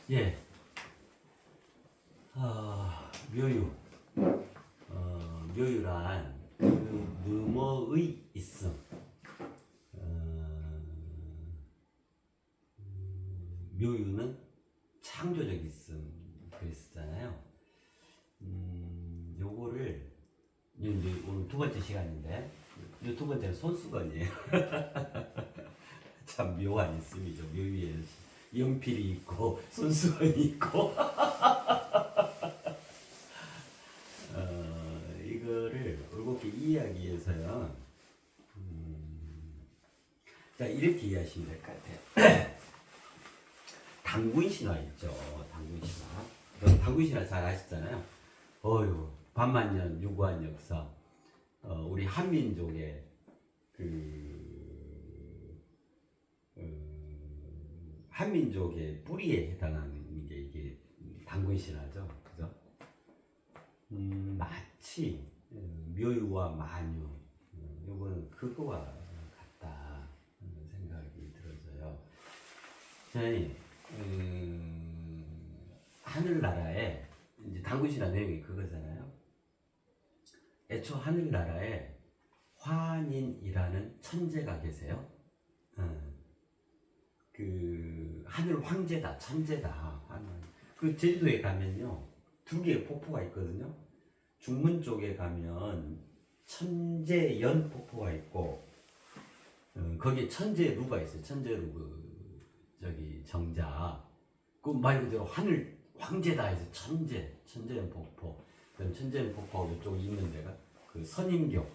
예. 묘유. 묘유란 그 너머의 있음. 묘유는 창조적 있음 그랬었잖아요. 요거를 이제 오늘 두 번째 시간인데 이 두 번째는 손수건이에요. 참 묘한 있음이죠. 묘유에 연필이 있고 손수건이 있고. 이거를 올곧게 이해하기 위해서요. 자, 이렇게 이해하시면 될 것 같아요. 당군신화 있죠. 당군신화. 당군신화 잘 아시잖아요. 어휴, 반만년 유구한 역사. 우리 한민족의 한민족의 뿌리에 해당하는 게 이게 당군신화죠. 그죠? 마치 묘유와 만유, 요거는 그거와 같다 생각이 들어서요. 저희 하늘나라에 이제 당군신화 내용이 그거잖아요. 애초 하늘나라에 환인이라는 천재가 계세요. 그 하늘 황제다, 천재다. 그 제주도에 가면요, 두 개의 폭포가 있거든요. 중문 쪽에 가면 천재연 폭포가 있고, 거기에 천재루가 있어요. 천재루 저기 정자. 그 말 그대로 하늘 황제다 해서 천재연 폭포. 그다음 천재연 폭포하고 이쪽에 있는 데가 그 선임교,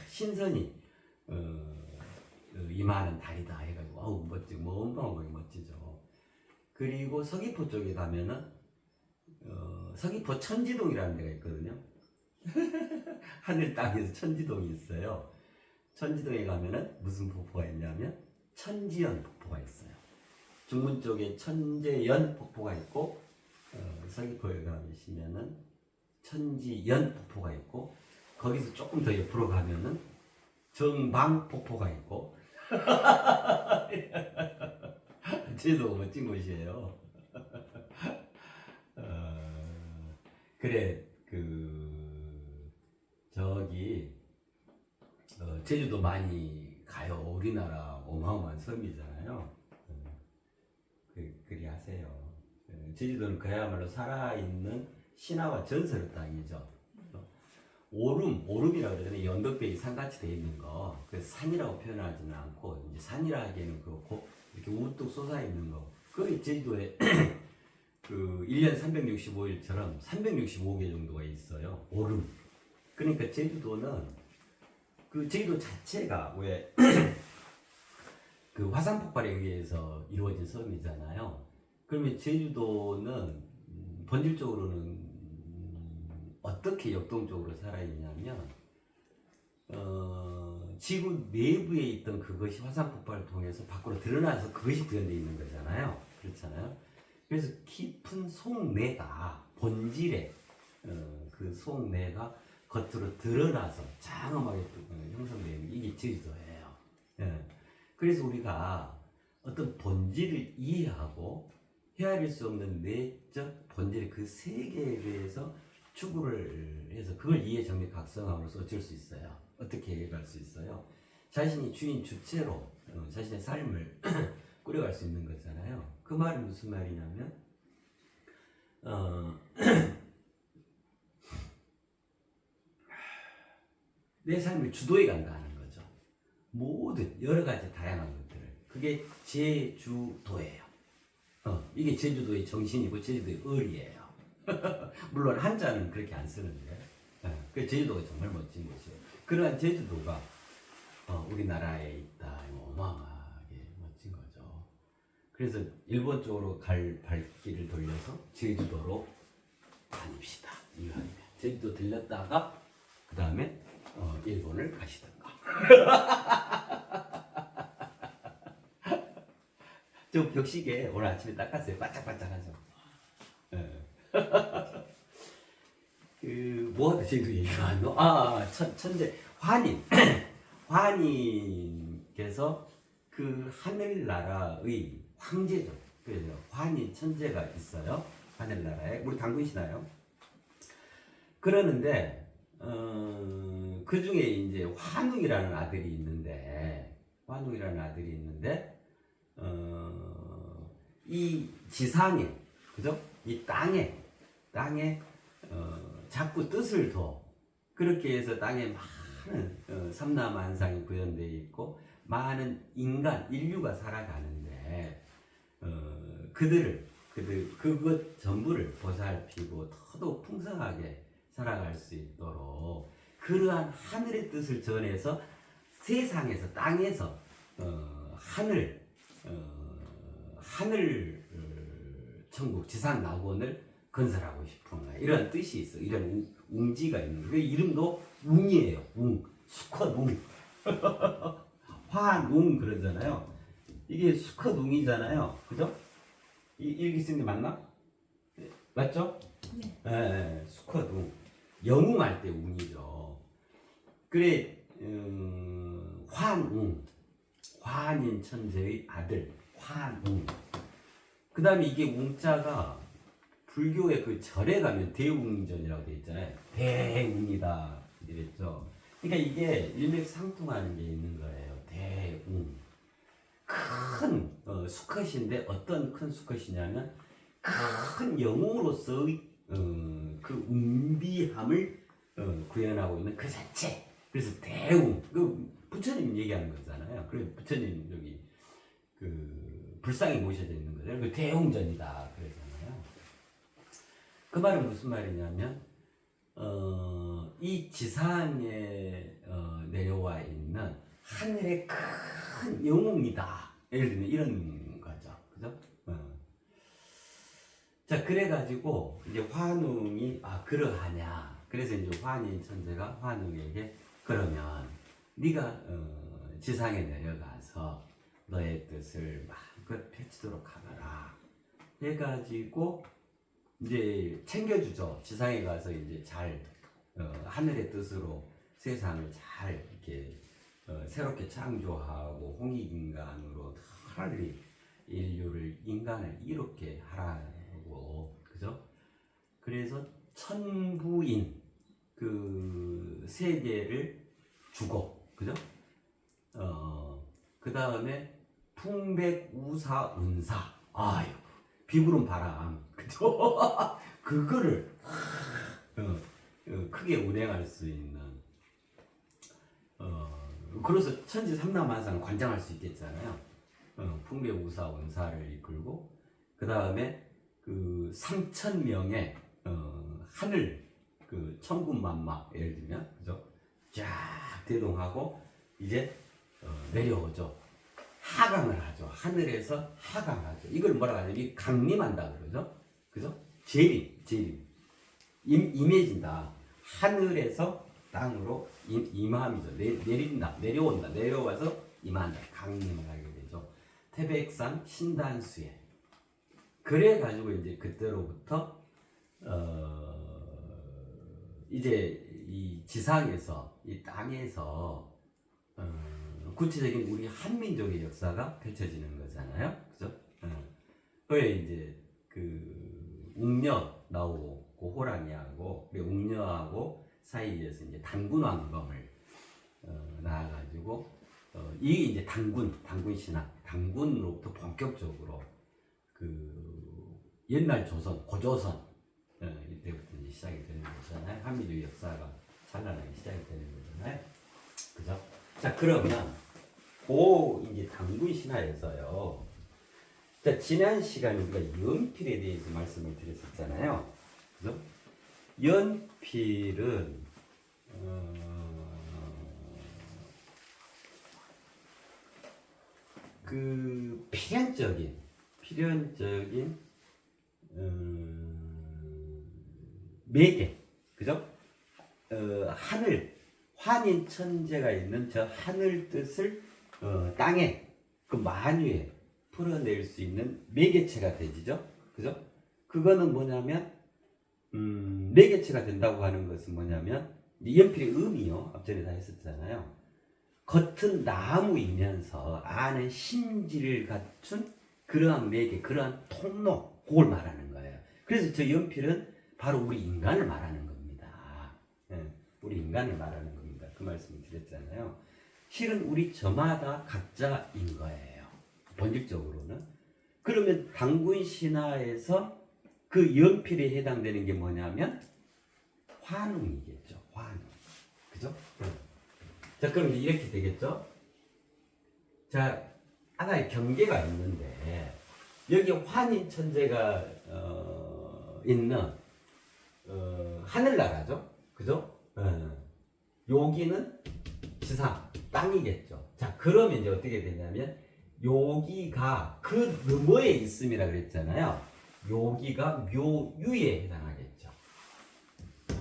신선이 임하는 달이다 해가지고 어우 멋지고 뭐 엄청나게 멋지죠. 그리고 서귀포 쪽에 가면은 서귀포 천지동이라는 데가 있거든요. 하늘 땅에서 천지동이 있어요. 천지동에 가면은 무슨 폭포가 있냐면 천지연 폭포가 있어요. 중문 쪽에 천재연 폭포가 있고 서귀포에 가시면은 천지연 폭포가 있고 거기서 조금 더 옆으로 가면은 정방 폭포가 있고 제주도가 멋진 곳이에요. 그래 저기 제주도 많이 가요. 우리나라 어마어마한 섬이잖아요. 그리 하세요. 제주도는 그야말로 살아있는 신화와 전설의 땅이죠. 오름이라고 그러잖아요. 연덕배기 산같이 되어 있는 거. 그래서 산이라고 표현하지는 않고, 이제 산이라 하기에는 그렇고, 이렇게 우뚝 솟아 있는 거. 그게 제주도에 1년 365일처럼 365개 정도가 있어요. 오름. 그러니까 제주도는, 그 제주도 자체가 왜, 그 화산 폭발에 의해서 이루어진 섬이잖아요. 그러면 제주도는 본질적으로는 어떻게 역동적으로 살아있냐면 지구 내부에 있던 그것이 화산 폭발을 통해서 밖으로 드러나서 그것이 구현되어 있는 거잖아요. 그렇잖아요. 그래서 깊은 속내가 본질의 그 속내가 겉으로 드러나서 장엄하게 형성되어 있는 이게 제주도예요. 그래서 우리가 어떤 본질을 이해하고 헤아릴 수 없는 내적 본질의 그 세계에 대해서 추구를 해서 그걸 이해 정립 각성함으로써 어쩔 수 있어요. 어떻게 해갈 수 있어요? 자신이 주인 주체로 자신의 삶을 꾸려갈 수 있는 거잖아요. 그 말은 무슨 말이냐면 내 삶을 주도해 간다는 거죠. 모든 여러 가지 다양한 것들을. 그게 제주도예요. 이게 제주도의 정신이고 제주도의 의리예요. 물론 한자는 그렇게 안 쓰는데 그 제주도가 정말 멋진 곳이에요. 그러한 제주도가 우리나라에 있다. 어마어마하게 멋진 거죠. 그래서 일본 쪽으로 갈 발길을 돌려서 제주도로 다닙시다. 이왕이면 제주도 들렸다가 그 다음에 일본을 가시던가. 저 벽시계 오늘 아침에 닦았어요. 반짝반짝하죠. 뭐가 제주도 얘기가 안 나? 천재 환인께서 그 하늘나라의 황제죠. 그래서 환인 천재가 있어요. 하늘나라에 우리 당군 신화요. 그러는데 그 중에 이제 환웅이라는 아들이 있는데 이 지상에 그죠? 이 땅에 자꾸 뜻을 둬. 그렇게 해서 땅에 많은 삼라만상이 구현되어 있고 많은 인류가 살아가는데 그것 전부를 보살피고 더더욱 풍성하게 살아갈 수 있도록 그러한 하늘의 뜻을 전해서 세상에서 땅에서 하늘 천국 지상 낙원을 건설하고 싶은 거야. 이런 뜻이 있어. 이런 웅지가 있는 거야. 이름도 웅이에요. 수컷 웅. 환웅 그러잖아요. 이게 수컷 웅이잖아요. 그죠? 이렇게 쓰는 게 맞나? 맞죠? 네. 수컷 웅. 영웅할 때 웅이죠. 그래, 환웅. 환인 천재의 아들. 환웅. 그 다음에 이게 웅자가 불교의 그 절에 가면 대웅전이라고 돼 있잖아요. 대웅이다. 이랬죠. 그러니까 이게 일맥상통하는 게 있는 거예요. 대웅. 큰 수컷인데 어떤 큰 수컷이냐면 큰 영웅으로서의 그 웅비함을 구현하고 있는 그 자체. 그래서 대웅. 그 부처님 얘기하는 거잖아요. 그래서 부처님 여기 그 불상에 모셔져 있는 거죠. 그 대웅전이다. 그러잖아요. 그 말은 무슨 말이냐면 이 지상에 내려와 있는 하늘의 큰 영웅이다. 예를 들면 이런 거죠. 그죠? 자, 그래가지고 이제 환웅이 그러하냐. 그래서 이제 환인 천재가 환웅에게 그러면 네가 지상에 내려가서 너의 뜻을 마음껏 펼치도록 하거라. 해가지고 이제 챙겨주죠. 지상에 가서 이제 잘 하늘의 뜻으로 세상을 잘 이렇게 새롭게 창조하고 홍익인간으로 널리 인간을 이롭게 하라고 그죠? 그래서 천부인 그 세계를 주고 그죠? 그 다음에 풍백우사 운사 비구름 바람 그죠? 그거를 크게 운행할 수 있는 그래서 천지 삼라만상을 관장할 수 있겠잖아요. 풍배우사 원사를 이끌고 그 다음에 그 3,000명의 하늘 그 천군만마 예를 들면 그죠? 쫙 대동하고 이제 내려오죠. 하강을 하죠. 하늘에서 하강하죠. 이걸 뭐라고 하냐면 이 강림한다 그러죠. 그죠? 재림 임해진다. 하늘에서 땅으로 임함이죠. 내린다. 내려온다. 내려와서 임한다. 강림을 하게 되죠. 태백산 신단수에. 그래가지고 이제 그때로부터 이제 이 지상에서 이 땅에서 구체적인 우리 한민족의 역사가 펼쳐지는 거잖아요. 그죠? 그게 이제 그 웅녀 나오고 그 호랑이하고 웅녀하고 사이에서 이제 당군왕검을 낳아가지고 이게 이제 당군 신학, 당군으로부터 본격적으로 그 옛날 조선, 고조선 이때부터 이제 시작이 되는 거잖아요. 한민족 역사가 찬란하게 시작이 되는 거잖아요. 그죠? 자, 그러면 이제 당군 신화에서요. 자, 지난 시간에 우리가 연필에 대해서 말씀을 드렸었잖아요. 그죠? 연필은 그 필연적인 매개, 그죠? 환인 천재가 있는 저 하늘 뜻을 땅에 그 만유에 풀어낼 수 있는 매개체가 되지죠, 그죠? 그거는 뭐냐면 매개체가 된다고 하는 것은 뭐냐면 연필의 의미요. 앞전에 다 했었잖아요. 겉은 나무이면서 안에 심지를 갖춘 그러한 매개, 그러한 통로, 그걸 말하는 거예요. 그래서 저 연필은 바로 우리 인간을 말하는 겁니다. 예, 우리 인간을 말하는 겁니다. 그 말씀을 드렸잖아요. 실은 우리 저마다 각자인 거예요. 본질적으로는. 그러면 당군 신화에서 그 연필에 해당되는 게 뭐냐면 환웅이겠죠. 환웅. 그죠? 자, 그럼 이렇게 되겠죠? 자, 하나의 경계가 있는데 여기 환인 천재가 있는 하늘나라죠. 그죠? 여기는 지상, 땅이겠죠. 자, 그러면 이제 어떻게 되냐면 여기가 그 너머에 있음이라 그랬잖아요. 여기가 묘유에 해당하겠죠.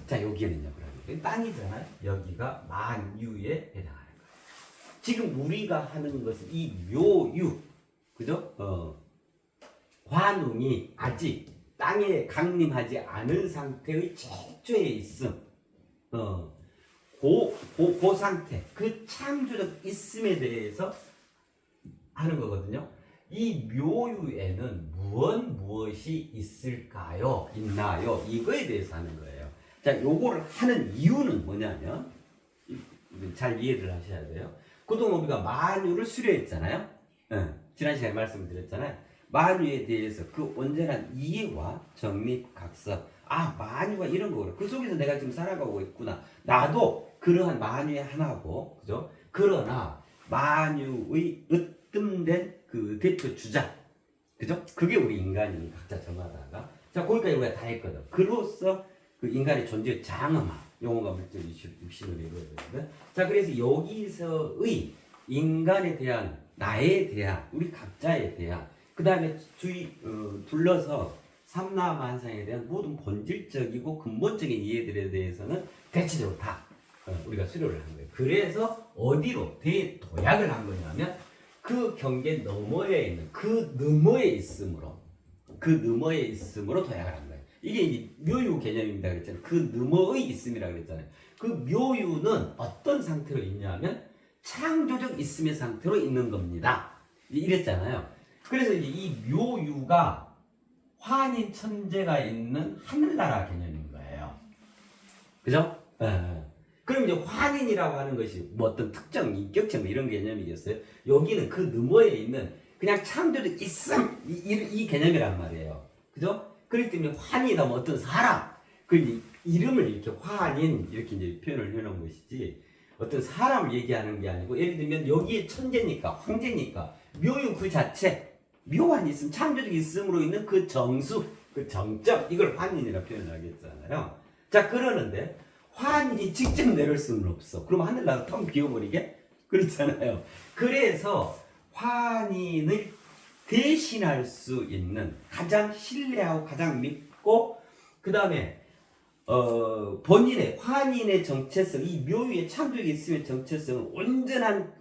자, 여기는요, 그러면 땅이잖아요. 여기가 만유에 해당하는 거예요. 지금 우리가 하는 것은 이 묘유, 그죠? 관웅이 아직 땅에 강림하지 않은 상태의 최초에 있음. 그 상태, 그 창조적 있음에 대해서 하는 거거든요. 이 묘유에는 무엇이 있을까요? 있나요? 이거에 대해서 하는 거예요. 자, 요거를 하는 이유는 뭐냐면, 잘 이해를 하셔야 돼요. 그동안 우리가 만유를 수료했잖아요. 지난 시간에 말씀드렸잖아요. 만유에 대해서 그 온전한 이해와 정립, 각성. 아, 만유가 이런 거구나. 그 속에서 내가 지금 살아가고 있구나. 나도 그러한 만유의 하나고, 그죠? 그러나 만유의 으뜸된 그 대표 주자, 그죠? 그게 우리 인간이 각자 저마다가. 자, 거기까지 우리가 다 했거든. 그로서 그 인간의 존재의 장엄함, 영혼과 물질, 육신으로 이루어졌거든. 자, 그래서 여기서의 인간에 대한, 나에 대한, 우리 각자에 대한, 그 다음에 둘러서 삼라만상에 대한 모든 본질적이고 근본적인 이해들에 대해서는 대체적으로 다 우리가 수료를 한 거예요. 그래서 어디로 대도약을 한 거냐면 그 경계 너머에 있는 그 너머에 있음으로 도약을 한 거예요. 이게 이제 묘유 개념입니다 그랬잖아요. 그 너머의 있음이라 그랬잖아요. 그 묘유는 어떤 상태로 있냐면 창조적 있음의 상태로 있는 겁니다. 이랬잖아요. 그래서 이제 이 묘유가 환인 천재가 있는 하늘나라 개념인 거예요. 그죠? 그럼 이제 환인이라고 하는 것이 뭐 어떤 특정 인격체 뭐 이런 개념이겠어요? 여기는 그 너머에 있는 그냥 창조적 있음 이 개념이란 말이에요. 그죠? 그렇기 때문에 환이다 뭐 어떤 사람 그 이름을 이렇게 환인 이렇게 이제 표현을 해놓은 것이지 어떤 사람을 얘기하는 게 아니고 예를 들면 여기에 천재니까 황제니까 묘유 그 자체 묘한 있음, 창조적 있음으로 있는 그 정수, 그 정점, 이걸 환인이라고 표현하겠잖아요. 자, 그러는데, 환인이 직접 내릴 수는 없어. 그럼 하늘나라 텅 비워버리게? 그렇잖아요. 그래서, 환인을 대신할 수 있는 가장 신뢰하고 가장 믿고, 그 다음에, 본인의, 환인의 정체성, 이 묘유의 창조적 있음의 정체성을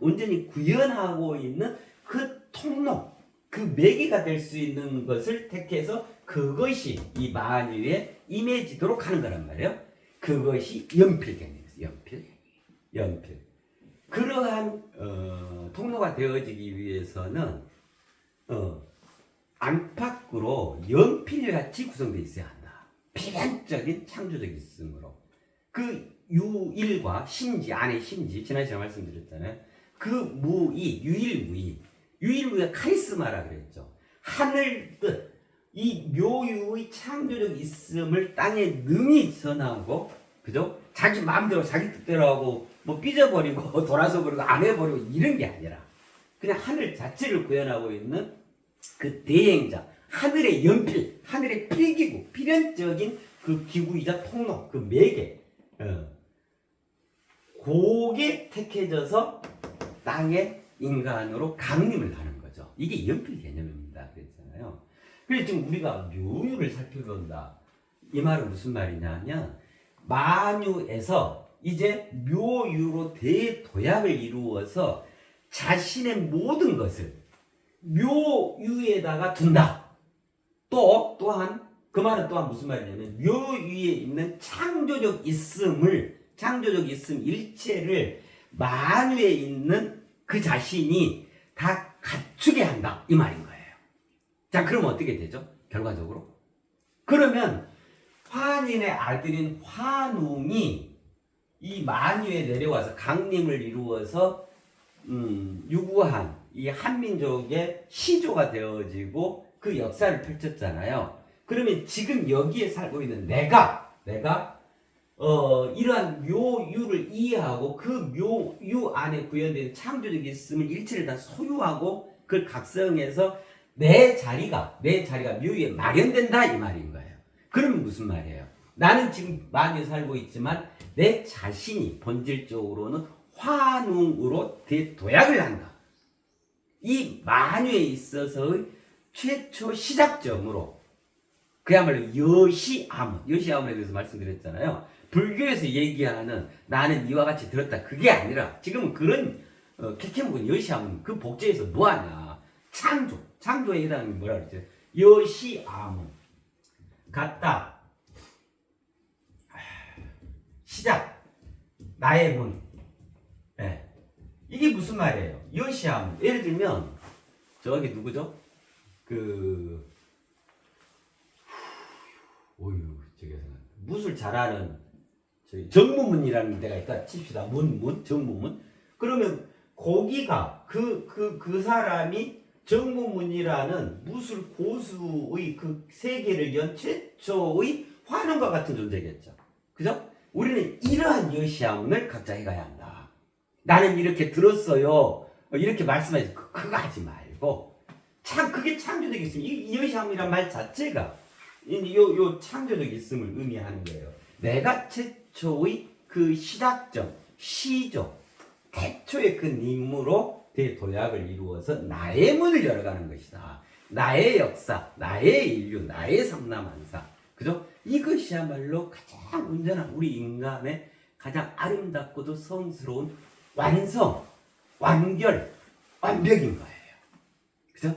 온전히 구현하고 있는 그 통로, 그 매개가 될 수 있는 것을 택해서 그것이 이 만유에 임해지도록 하는 거란 말이에요. 그것이 연필 개념이에요. 연필. 그러한 통로가 되어지기 위해서는 안팎으로 연필같이 구성되어 있어야 한다. 필연적인 창조적 있음으로. 그 유일과 심지, 안에 심지, 지난 시간에 말씀드렸잖아요. 그 무의, 유일무이가 카리스마라 그랬죠. 하늘 뜻, 이 묘유의 창조적 있음을 땅에 능히 전하고, 그죠? 자기 마음대로 자기 뜻대로 하고, 뭐 삐져버리고, 돌아서 버리고, 안 해버리고, 이런 게 아니라, 그냥 하늘 자체를 구현하고 있는 그 대행자, 하늘의 연필, 하늘의 필기구, 필연적인 그 기구이자 통로, 그 매개, 그게 택해져서 땅에 인간으로 강림을 하는 거죠. 이게 연필 개념입니다. 그랬잖아요. 그래서 지금 우리가 묘유를 살펴본다. 이 말은 무슨 말이냐면 만유에서 이제 묘유로 대도약을 이루어서 자신의 모든 것을 묘유에다가 둔다. 또한 그 말은 또한 무슨 말이냐면 묘유에 있는 창조적 있음 일체를 만유에 있는 그 자신이 다 갖추게 한다 이 말인 거예요. 자, 그러면 어떻게 되죠? 결과적으로? 그러면 환인의 아들인 환웅이 이 만유에 내려와서 강림을 이루어서 유구한 이 한민족의 시조가 되어지고 그 역사를 펼쳤잖아요. 그러면 지금 여기에 살고 있는 내가 이러한 묘유를 이해하고 그 묘유 안에 구현된 창조적 있음을 일체를 다 소유하고 그걸 각성해서 내 자리가 묘유에 마련된다 이 말인 거예요. 그러면 무슨 말이에요? 나는 지금 만유에 살고 있지만 내 자신이 본질적으로는 환웅으로 대도약을 한다. 이 만유에 있어서의 최초 시작점으로 그야말로 여시아문에 대해서 말씀드렸잖아요. 불교에서 얘기하는 나는 이와 같이 들었다 그게 아니라 지금은 그런 캐캐묵은 여시아문 그 복제에서 뭐하냐 창조에 해당하는 뭐라 그랬죠? 여시아문 같다 시작 나의 문 네. 이게 무슨 말이에요? 여시아문 예를 들면 저기 누구죠? 무술 잘하는 저희 정무문이라는 데가 있다 칩시다. 정무문. 그러면 거기가 그 사람이 정무문이라는 무술 고수의 그 세계를 연 최초의 환원과 같은 존재겠죠. 그죠? 우리는 이러한 여시아문을 각자 해가야 한다. 나는 이렇게 들었어요. 이렇게 말씀하지 그거 하지 말고 그게 창조적 있음. 이 여시아문이란 말 자체가 요 창조적 있음을 의미하는 거예요. 내가 최초의 그 시작점, 시조, 태초의 그 님으로 대도약을 이루어서 나의 문을 열어가는 것이다. 나의 역사, 나의 인류, 나의 삼라만사. 그죠? 이것이야말로 가장 온전한 우리 인간의 가장 아름답고도 성스러운 완성, 완결, 완벽인 거예요. 그죠?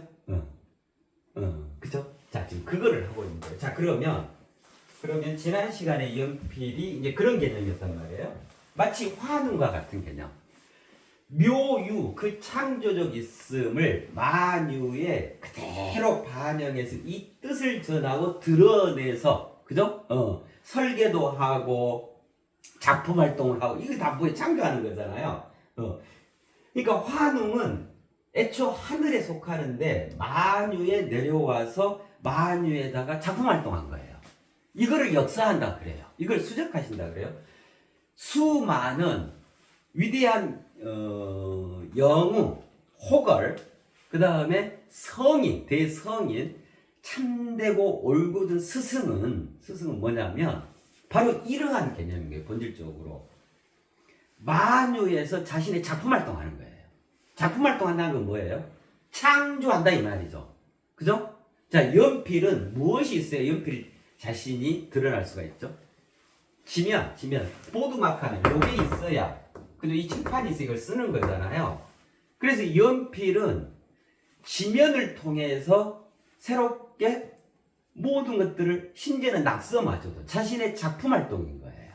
그죠? 자, 지금 그거를 하고 있는 거예요. 자, 그러면 지난 시간에 연필이 이제 그런 개념이었단 말이에요. 마치 환웅과 같은 개념. 묘유, 그 창조적 있음을 만유에 그대로 반영해서 이 뜻을 전하고 드러내서, 그죠? 설계도 하고, 작품 활동을 하고, 이거 다 뭐에 창조하는 거잖아요. 그러니까 환웅은 애초 하늘에 속하는데 만유에 내려와서 만유에다가 작품 활동한 거예요. 이거를 역사한다 그래요. 이걸 수적하신다 그래요. 수많은 위대한 영웅, 호걸, 그 다음에 성인, 대성인, 참되고 올곧은 스승은 뭐냐면 바로 이러한 개념인 거예요. 본질적으로 만유에서 자신의 작품 활동하는 거예요. 작품 활동한다는 건 뭐예요? 창조한다 이 말이죠. 그죠? 자, 연필은 무엇이 있어야 연필 자신이 드러날 수가 있죠? 지면, 보드마카는 요게 있어야, 그죠? 이 칠판이 있어 이걸 쓰는 거잖아요. 그래서 연필은 지면을 통해서 새롭게 모든 것들을 심지어는 낙서마저도 자신의 작품 활동인 거예요.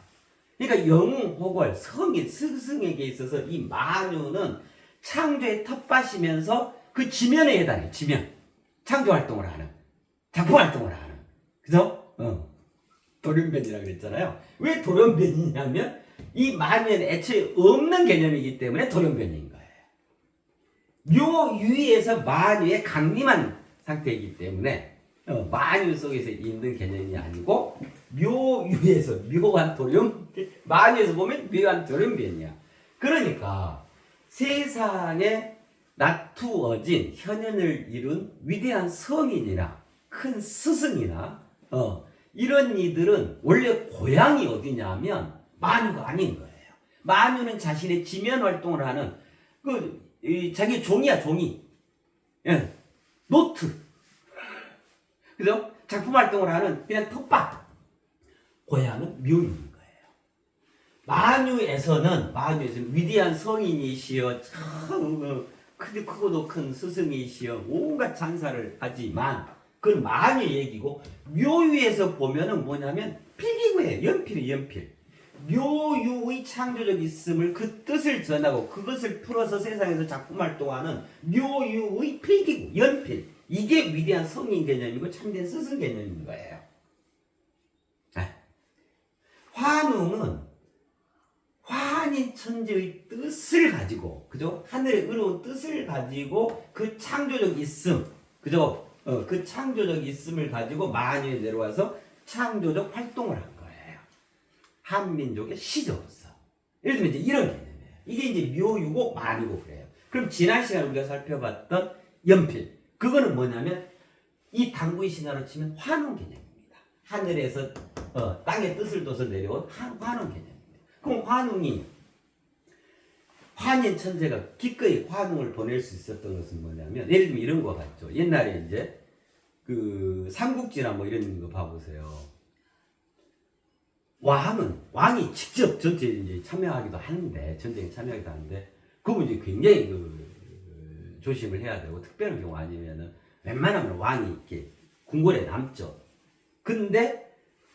그러니까 영웅, 호걸, 성인, 스승에게 있어서 이 만유는 창조의 텃밭이면서 그 지면에 해당해. 지면. 창조 활동을 하는. 작품 활동을 하는. 그죠? 돌연변이라고 그랬잖아요. 왜 돌연변이냐면 이 만유에는 애초에 없는 개념이기 때문에 돌연변인 거예요. 묘유에서 만유에 강림한 상태이기 때문에 만유 속에서 있는 개념이 아니고 묘유에서 묘한 만유에서 보면 묘한 돌연변이야. 그러니까 세상에 나투어진 현현을 이룬 위대한 성인이나 큰 스승이나 이런 이들은 원래 고향이 어디냐면 만유가 아닌 거예요. 만유는 자신의 지면 활동을 하는 자기 종이야, 종이. 예. 노트. 그죠? 작품 활동을 하는 그냥 텃밭. 고향은 묘인 거예요. 만유에서는 위대한 성인이시여 참 크고도 큰 스승이시여 온갖 찬사를 하지만 그건 만유 얘기고 묘유에서 보면은 뭐냐면 필기구예요. 연필. 묘유의 창조적 있음을 그 뜻을 전하고 그것을 풀어서 세상에서 작품 활동하는 묘유의 필기구, 연필. 이게 위대한 성인 개념이고 참된 스승 개념인 거예요. 환웅은 화한인 천재의 뜻을 가지고, 그죠? 하늘의 의로운 뜻을 가지고 그 창조적 있음, 그죠? 그 창조적 있음을 가지고 만유에 내려와서 창조적 활동을 한 거예요. 한민족의 시조로서. 예를 들면 이제 이런 개념이에요. 이게 이제 묘유고 만유고 그래요. 그럼 지난 시간에 우리가 살펴봤던 연필, 그거는 뭐냐면 이 당구의 신화로 치면 환웅 개념입니다. 하늘에서 땅에 뜻을 둬서 내려온 환웅 개념입니다. 그럼 환웅이 환인 천재가 기꺼이 환웅을 보낼 수 있었던 것은 뭐냐면, 예를 들면 이런 거 같죠. 옛날에 이제 그 삼국지나 뭐 이런 거 봐보세요. 왕이 직접 전투에 이제 참여하기도 하는데, 전쟁에 참여하기도 하는데, 그거 이제 굉장히 조심을 해야 되고, 특별한 경우 아니면은 웬만하면 왕이 이렇게 궁궐에 남죠. 근데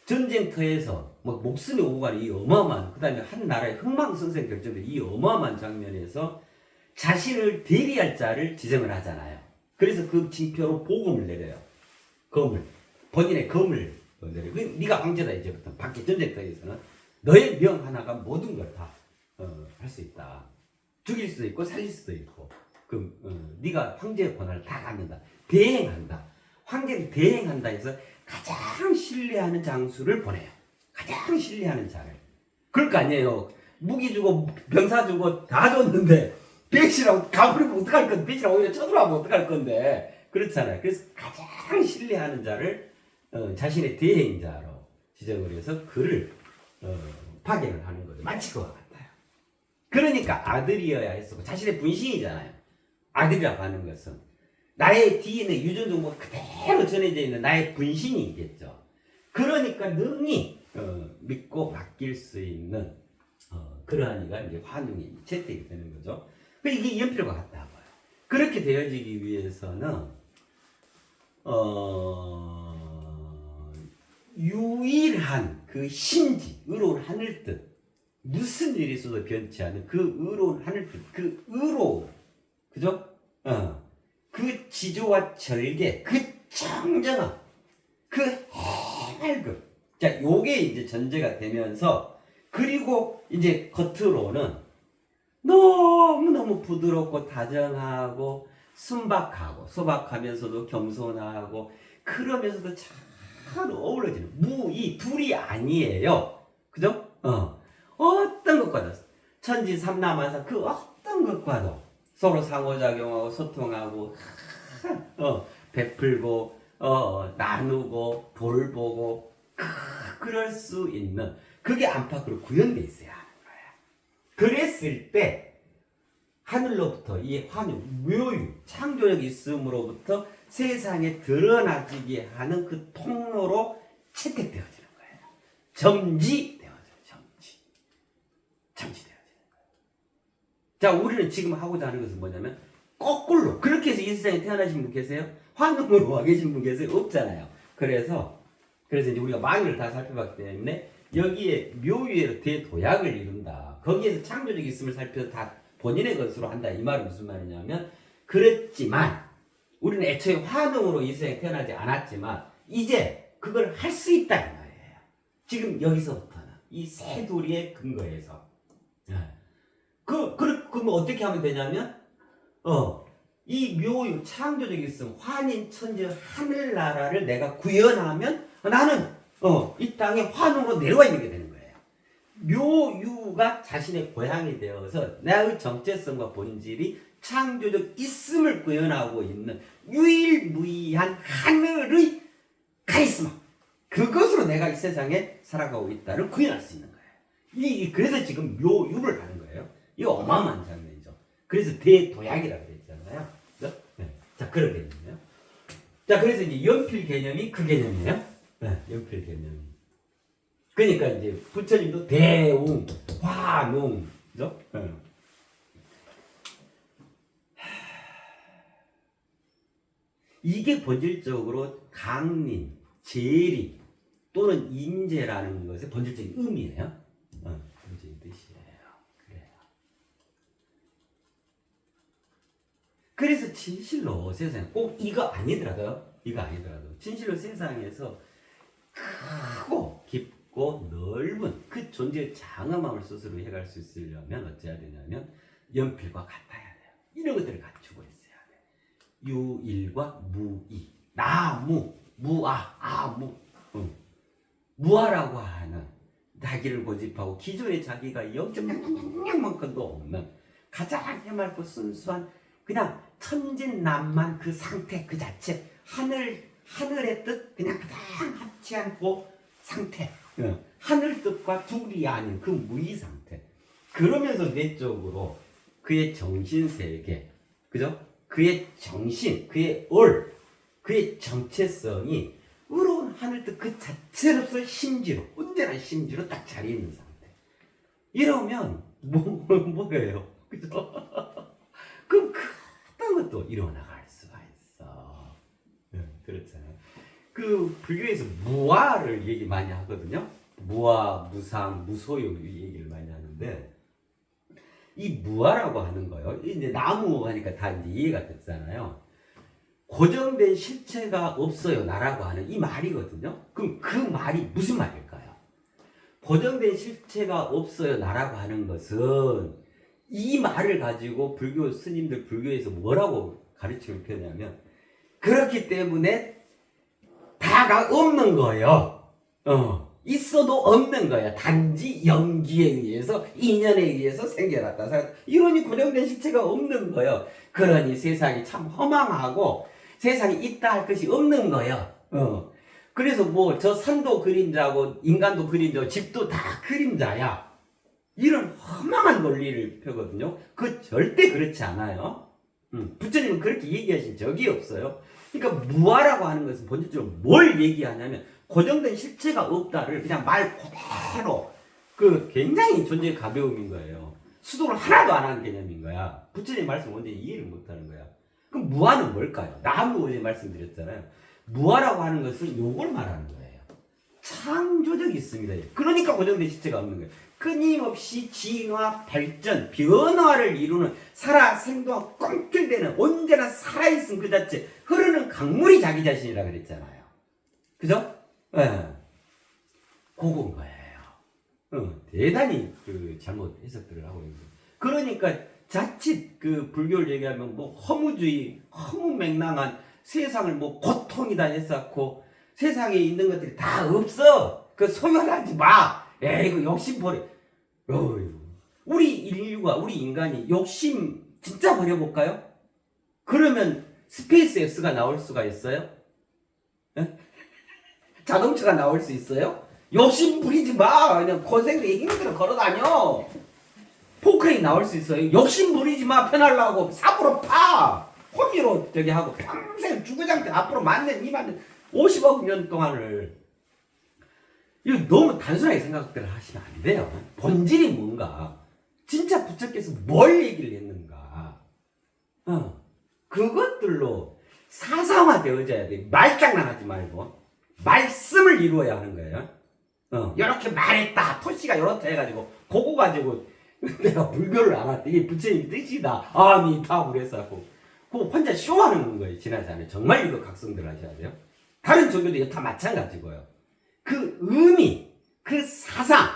전쟁터에서 뭐 목숨이 오고 가는 이 어마어마한, 그 다음에 한 나라의 흥망성쇠 결정된 이 어마어마한 장면에서 자신을 대리할 자를 지정을 하잖아요. 그래서 그 징표로 보금을 내려요. 본인의 검을 내려요. 네가 황제다. 이제부터 밖에 전쟁터에서는 너의 명 하나가 모든 걸 다 할 수 있다. 죽일 수도 있고 살릴 수도 있고, 네가 황제의 권한을 다 갖는다. 대행한다. 황제를 대행한다 해서 가장 신뢰하는 장수를 보내요. 가장 신뢰하는 자를. 그럴 거 아니에요. 무기 주고 병사 주고 다 줬는데 배신하고 가버리면 어떡할 건데, 배신하고 오히려 쳐들어가면 어떡할 건데. 그렇잖아요. 그래서 가장 신뢰하는 자를 자신의 대행자로 지정을 해서 그를 파견을 하는 거죠. 마치 그와 같아요. 그러니까 아들이어야 했었고, 자신의 분신이잖아요. 아들이라고 하는 것은 나의 DNA 유전 정보가 그대로 전해져 있는 나의 분신이겠죠. 그러니까 능히 믿고 맡길 수 있는 그러한 이가 이제 환웅이 채택이 되는 거죠. 이게 연필과 같다고요. 그렇게 되어지기 위해서는 유일한 그 심지, 의로운 하늘뜻, 무슨 일이 있어도 변치 않는 그 의로운 하늘뜻, 그 의로, 그죠? 그 지조와 절개, 그 청정함, 그 해맑음. 자, 요게 이제 전제가 되면서, 그리고 이제 겉으로는 너무너무 부드럽고 다정하고 순박하고 소박하면서도 겸손하고, 그러면서도 잘 어우러지는 이 둘이 아니에요. 그죠? 어떤 것과도 천지 삼라만상 그 어떤 것과도 서로 상호작용하고 소통하고 베풀고 나누고 돌보고 그럴 수 있는, 그게 안팎으로 구현돼 있어야 하는 거예요. 그랬을 때 하늘로부터 이 환유, 묘유, 창조력 있음으로부터 세상에 드러나지게 하는 그 통로로 채택되어지는 거예요. 점지되어져요. 점지되어지는 거예요. 자, 우리는 지금 하고자 하는 것은 뭐냐면 거꾸로, 그렇게 해서 이 세상에 태어나신 분 계세요? 환웅으로 와 계신 분 계세요? 없잖아요. 그래서 이제 우리가 만유를 다 살펴봤기 때문에 여기에 묘유의 대도약을 이룬다. 거기에서 창조적 있음을 살펴서 다 본인의 것으로 한다. 이 말은 무슨 말이냐면, 그랬지만 우리는 애초에 환웅으로 이 세상에 태어나지 않았지만 이제 그걸 할 수 있다 이 말이에요. 지금 여기서부터는 이 세 도리의 근거에서. 그럼 어떻게 하면 되냐면 이 묘유 창조적 있음 환인 천재 하늘나라를 내가 구현하면 나는 이 땅에 환웅으로 내려와 있는 게 되는 거예요. 묘유가 자신의 고향이 되어서 나의 정체성과 본질이 창조적 있음을 구현하고 있는 유일무이한 하늘의 카리스마, 그것으로 내가 이 세상에 살아가고 있다를 구현할 수 있는 거예요. 그래서 지금 묘유를 하는 거예요. 이 어마어마한 장면이죠. 그래서 대도약이라고 했잖아요. 네. 자, 그런 개념이에요. 자, 그래서 이제 연필 개념이 그 개념이에요. 네, 연필 개념이. 그러니까 이제 부처님도 대웅, 화웅, 그죠? 네. 이게 본질적으로 강림, 재림 또는 임재라는 것의 본질적인 의미예요. 본질적인 뜻이에요. 그래요. 그래서 진실로 세상에 꼭 이거 아니더라도 진실로 세상에서 크고 깊고 넓은 그 존재의 장엄함을 스스로 해갈 수 있으려면 어찌해야 되냐면 연필과 같아야 돼요. 이런 것들을 갖추고 있어야 돼. 유일과 무이, 나무, 무아, 아무, 무아라고 하는 자기를 고집하고 기존에 자기가 0.00만큼도 없는 가장 해맑고 순수한 그냥 천진난만 그 상태 그 자체, 하늘의 뜻 그냥 가장 합치 않고 상태, 하늘 뜻과 둘이 아닌 그 무의 상태. 그러면서 내적으로 그의 정신세계, 그죠? 그의 정신, 그의 그의 정체성이 의로운 하늘 뜻 그 자체로서 심지로, 언제나 심지로 딱 자리에 있는 상태. 이러면 뭐예요? 그죠? 그럼 어떤 것도 이뤄나갈 수가 있어. 그렇잖아요. 그 불교에서 무아를 얘기 많이 하거든요. 무아, 무상, 무소유 이 얘기를 많이 하는데 이 무아라고 하는 거요. 이제 나무 하니까 다 이제 이해가 됐잖아요. 고정된 실체가 없어요 나라고 하는 이 말이거든요. 그럼 그 말이 무슨 말일까요? 고정된 실체가 없어요 나라고 하는 것은 이 말을 가지고 불교 스님들 불교에서 뭐라고 가르침을 펴냐면 그렇기 때문에 다가 없는 거예요. 있어도 없는 거야. 단지 연기에 의해서 인연에 의해서 생겨났다. 이러니 고정된 실체가 없는 거예요. 그러니 세상이 참 허망하고 세상에 있다 할 것이 없는 거예요. 그래서 뭐 저 산도 그림자고 인간도 그림자고 집도 다 그림자야. 이런 허망한 논리를 펴거든요. 그 절대 그렇지 않아요. 부처님은 그렇게 얘기하신 적이 없어요. 그러니까 무아라고 하는 것은 본질적으로 뭘 얘기하냐면 고정된 실체가 없다를 그냥 말 그대로 그 굉장히 존재의 가벼움인 거예요. 수도를 하나도 안 하는 개념인 거야. 부처님 말씀 완전히 이해를 못 하는 거야. 그럼 무아는 뭘까요? 나무 어제 말씀드렸잖아요. 무아라고 하는 것은 요걸 말하는 거예요. 창조적이 있습니다. 그러니까 고정된 실체가 없는 거예요. 끊임없이 진화, 발전, 변화를 이루는 살아 생동하고 꿈틀대는 언제나 살아있음 그 자체 흐르는 강물이 자기 자신이라 그랬잖아요. 그죠? 그건 거예요. 대단히 그 잘못 해석들을 하고 있는 거예요. 그러니까 자칫 그 불교를 얘기하면 뭐 허무주의, 허무맹랑한 세상을 뭐 고통이다 했었고 세상에 있는 것들이 다 없어. 그 소유하지 마. 이거 욕심 버려. 우리 인류가 우리 인간이 욕심 진짜 버려볼까요? 그러면 스페이스 X가 나올 수가 있어요? 자동차가 나올 수 있어요? 욕심 부리지 마. 그냥 고생도 힘들어 걸어다녀. 포크레인 나올 수 있어요? 욕심 부리지 마. 편하려고 삽으로 파. 호미로 저기 하고 평생 주구장창 앞으로 10,000년, 20,000년, 50억 년 동안을 이거 너무 단순하게 생각들을 하시면 안 돼요. 본질이 뭔가 진짜 부처께서 뭘 얘기를 했는가 그것들로 사상화되어져야 돼. 말장난하지 말고 말씀을 이루어야 하는 거예요. 이렇게 말했다 토시가 이렇다 해가지고 그거 가지고 내가 불교를 알았대. 이게 부처님 뜻이다. 아미타불 했었고 그거 혼자 쇼하는 거예요. 지나지 않아요. 정말 이거 각성들 하셔야 돼요. 다른 종교도 다 마찬가지고요. 그 의미, 그 사상,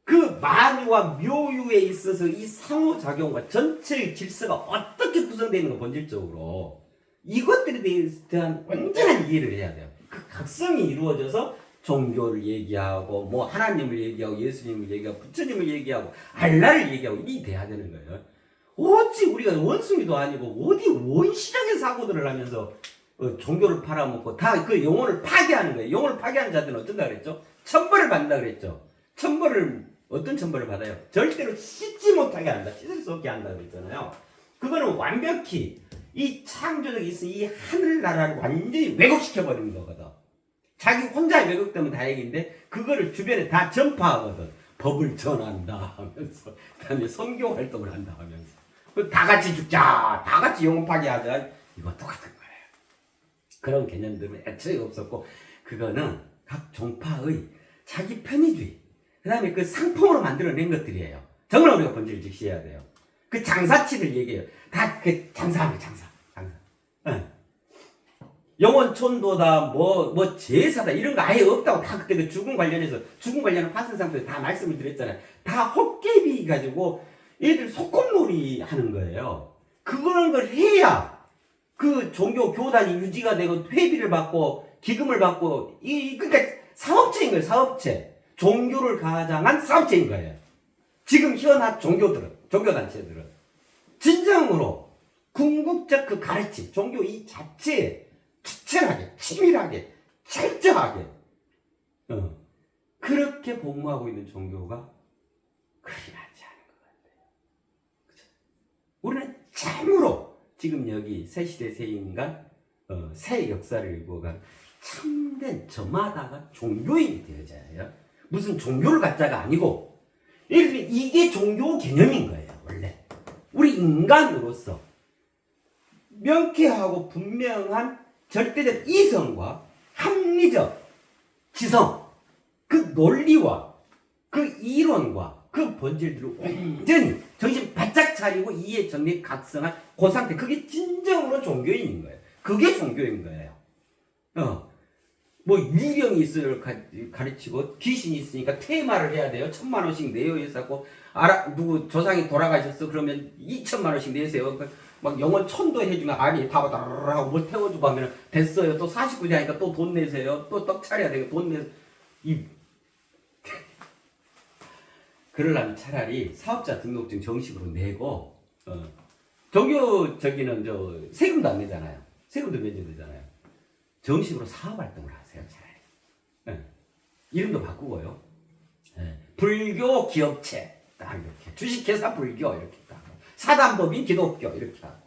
그 만유와 묘유에 있어서 이 상호작용과 전체의 질서가 어떻게 구성되어 있는 가 본질적으로 이것들에 대한 온전한 이해를 해야 돼요. 그 각성이 이루어져서 종교를 얘기하고 뭐 하나님을 얘기하고 예수님을 얘기하고 부처님을 얘기하고 알라를 얘기하고 이 돼야 되는 거예요. 어찌 우리가 원숭이도 아니고 어디 원시적인 사고들을 하면서 종교를 팔아먹고 다 그 영혼을 파괴하는 거예요. 영혼을 파괴하는 자들은 어쩐다 그랬죠? 천벌을 받는다 그랬죠? 천벌을 어떤 천벌을 받아요? 절대로 씻지 못하게 한다. 씻을 수 없게 한다 그랬잖아요. 그거는 완벽히 이 창조적이 있어 이 하늘나라를 완전히 왜곡시켜버리는 거거든. 자기 혼자 왜곡되면 다행인데 그거를 주변에 다 전파하거든. 법을 전한다 하면서 그다음에 선교 활동을 한다 하면서 다 같이 죽자, 다 같이 영혼 파괴하자. 이거 똑같은 거예요. 그런 개념들은 애초에 없었고 그거는 각 종파의 자기 편의주의 그 다음에 그 상품으로 만들어낸 것들이에요. 정말 우리가 본질을 직시해야 돼요. 그 장사치들 얘기해요. 다 그 장사하는 장사. 예. 영원천도다, 뭐 제사다 이런 거 아예 없다고 다 그때 그 죽음 관련해서 죽음 관련한 화선상표에 다 말씀을 드렸잖아요. 다 헛개비 가지고 얘들 소꿉놀이 하는 거예요. 그런 걸 해야 그 종교 교단이 유지가 되고 회비를 받고 기금을 받고 그러니까 사업체인 거예요. 사업체. 종교를 가장한 사업체인 거예요. 지금 현학 종교단체들은 진정으로 궁극적 그 가르침, 종교 이 자체에 투철하게, 치밀하게, 철저하게 그렇게 복무하고 있는 종교가 그리 많지 않은 것 같아요. 그쵸? 우리는 참으로 지금 여기 새시대 새인간 새 역사를 읽어간 참된 저마다가 종교인이 되어져야 해요. 무슨 종교를 갖자가 아니고 이게 종교 개념인 거예요. 원래 우리 인간으로서 명쾌하고 분명한 절대적 이성과 합리적 지성, 그 논리와 그 이론과 그 본질들을 완전히 정신 바짝 차리고 이해 정리 각성한 그 상태, 그게 진정으로 종교인인 거예요. 그게 종교인 거예요. 뭐 유령이 있을 가르치고 귀신이 있으니까 퇴마를 해야 돼요. 1,000만 원씩 내요 해서 누구 조상이 돌아가셨어 그러면 2,000만 원씩 내세요. 막 영원 천도 해주면 아니 다 하고 뭘 태워주고 하면 됐어요. 또 49대 하니까 또 돈 내세요. 또 떡 차려야 되니까 돈 내세요. 그러려면 차라리 사업자 등록증 정식으로 내고 종교적이는 세금도 안 내잖아요. 세금도 면제되잖아요. 정식으로 사업활동을 하세요. 차라리. 이름도 바꾸고요. 불교 기업체 딱 이렇게 주식회사 불교 이렇게 딱 사단법인 기독교 이렇게 하고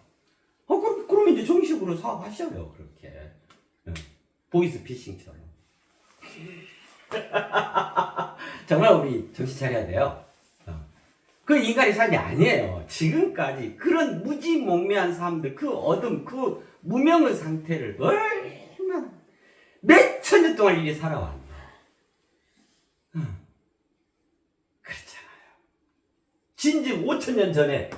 그러면 이제 정식으로 사업하셔요. 그렇게 보이스피싱처럼. 정말 우리 정신 차려야 돼요. 그 인간의 삶이 아니에요. 지금까지 그런 무지몽매한 사람들, 그 어둠, 그 무명의 상태를 얼마나 몇 천 년 동안 이리 살아왔나. 그렇잖아요. 진즉 5천 년 전에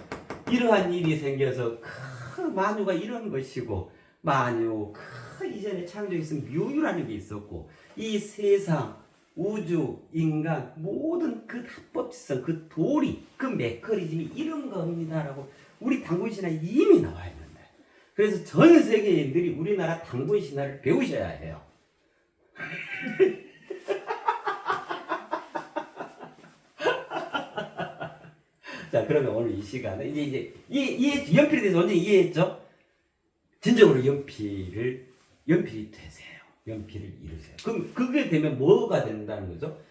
이러한 일이 생겨서 그 만유가 이런 것이고, 만유 그 이전에 창조했은 묘유라는 게 있었고, 이 세상 우주, 인간, 모든 그 합법성, 그 도리, 그 메커니즘이 이런 겁니다라고 우리 당군신화에 이미 나와 있는데, 그래서 전 세계인들이 우리나라 당군신화를 배우셔야 해요. 자, 그러면 오늘 이 시간에 이제 연필에 대해서 완전히 이해했죠? 진정으로 연필이 되세요. 연필을 이루세요. 그럼 그게 되면 뭐가 된다는 거죠?